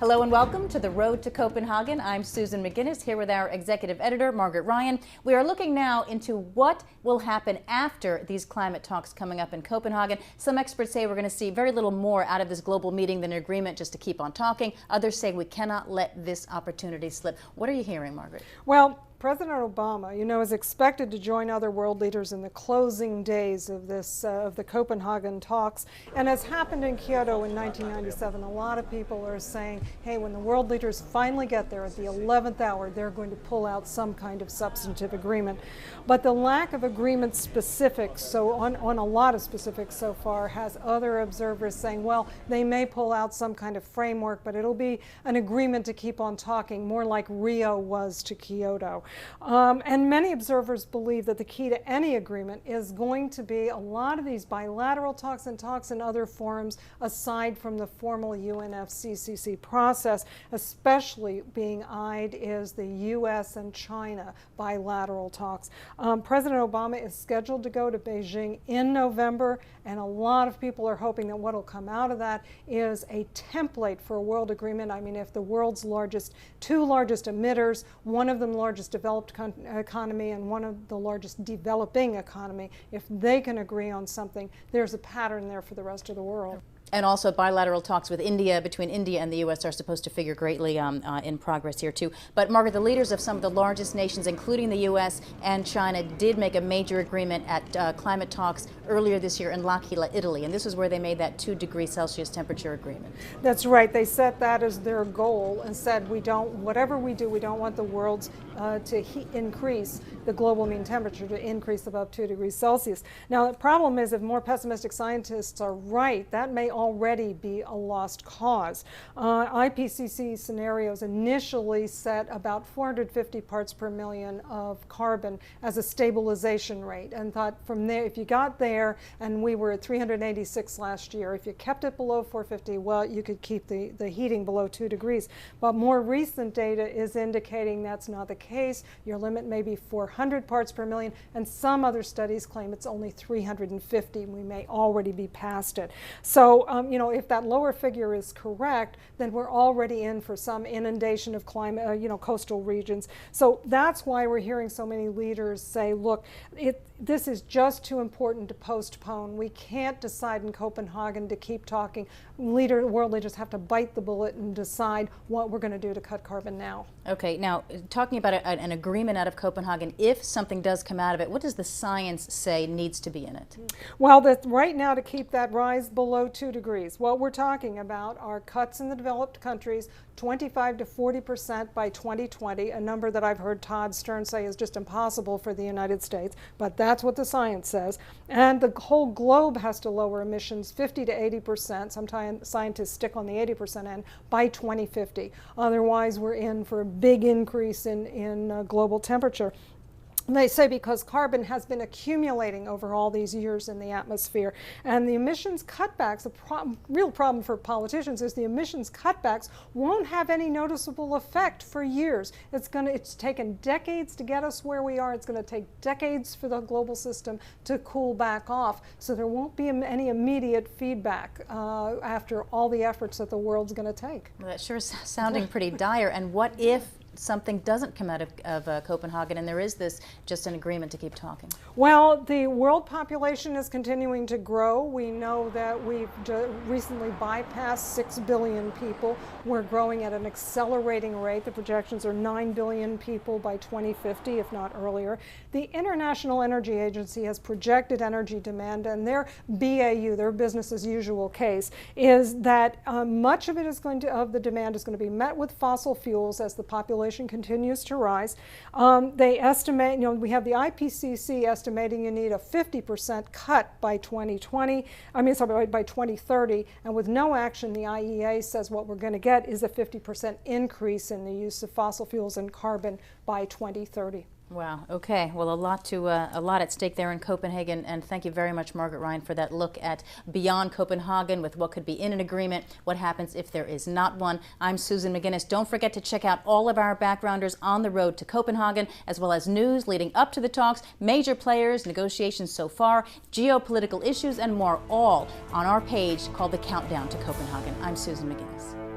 Hello and welcome to The Road to Copenhagen. I'm Susan McGinnis here with our executive editor, Margaret Ryan. We are looking now into what will happen after these climate talks coming up in Copenhagen. Some experts say we're going to see very little more out of this global meeting than an agreement just to keep on talking. Others say we cannot let this opportunity slip. What are you hearing, Margaret? Well, President Obama, is expected to join other world leaders in the closing days of the Copenhagen talks. And as happened in Kyoto in 1997, a lot of people are saying, hey, when the world leaders finally get there at the 11th hour, they're going to pull out some kind of substantive agreement. But the lack of agreement specifics, on a lot of specifics so far, has other observers saying, well, they may pull out some kind of framework, but it'll be an agreement to keep on talking, more like Rio was to Kyoto. And many observers believe that the key to any agreement is going to be a lot of these bilateral talks in other forums aside from the formal UNFCCC process. Especially being eyed is the US and China bilateral talks. President Obama is scheduled to go to Beijing in November, and a lot of people are hoping that what will come out of that is a template for a world agreement. I mean, if the world's two largest emitters, one of them largest developed economy and one of the largest developing economy, if they can agree on something, there's a pattern there for the rest of the world. And also bilateral talks with India, between India and the U.S. are supposed to figure greatly in progress here too. But Margaret, the leaders of some of the largest nations, including the U.S. and China, did make a major agreement at climate talks earlier this year in L'Aquila, Italy. And this is where they made that 2°C temperature agreement. That's right. They set that as their goal and said, whatever we do, we don't want the world's to increase the global mean temperature to increase above 2°C. Now, the problem is if more pessimistic scientists are right, that may already be a lost cause. IPCC scenarios initially set about 450 parts per million of carbon as a stabilization rate and thought from there, if you got there, and we were at 386 last year, if you kept it below 450, well, you could keep the heating below 2 degrees. But more recent data is indicating that's not the case. Your limit may be 400 parts per million, and some other studies claim it's only 350. We may already be past it. So, if that lower figure is correct, then we're already in for some inundation of climate, coastal regions. So that's why we're hearing so many leaders say, look, this is just too important to postpone. We can't decide in Copenhagen to keep talking. World leaders have to bite the bullet and decide what we're going to do to cut carbon now. Okay, now talking about an agreement out of Copenhagen, if something does come out of it, what does the science say needs to be in it? Well, right now to keep that rise below 2 degrees, what we're talking about are cuts in the developed countries, 25 to 40% by 2020, a number that I've heard Todd Stern say is just impossible for the United States, but that's what the science says. And the whole globe has to lower emissions 50 to 80%, sometimes scientists stick on the 80% end, by 2050. Otherwise, we're in for a big increase in global temperature. They say because carbon has been accumulating over all these years in the atmosphere, and the emissions cutbacks, real problem for politicians is the emissions cutbacks won't have any noticeable effect for years. It's taken decades to get us where we are. It's going to take decades for the global system to cool back off. So there won't be any immediate feedback after all the efforts that the world's going to take. Well, that sure is sounding pretty dire. And what if something doesn't come out of Copenhagen and there is just an agreement to keep talking? Well, the world population is continuing to grow. We know that we've recently bypassed 6 billion people. We're growing at an accelerating rate. The projections are 9 billion people by 2050, if not earlier. The International Energy Agency has projected energy demand, and their BAU, their business as usual case, is that much of it of the demand is going to be met with fossil fuels as the population continues to rise. They estimate, we have the IPCC estimating you need a 50% cut by 2030, and with no action, the IEA says what we're going to get is a 50% increase in the use of fossil fuels and carbon by 2030. Wow. Okay. Well, a lot at stake there in Copenhagen, and thank you very much, Margaret Ryan, for that look at beyond Copenhagen with what could be in an agreement, what happens if there is not one. I'm Susan McGinnis. Don't forget to check out all of our backgrounders on the road to Copenhagen, as well as news leading up to the talks, major players, negotiations so far, geopolitical issues, and more, all on our page called The Countdown to Copenhagen. I'm Susan McGinnis.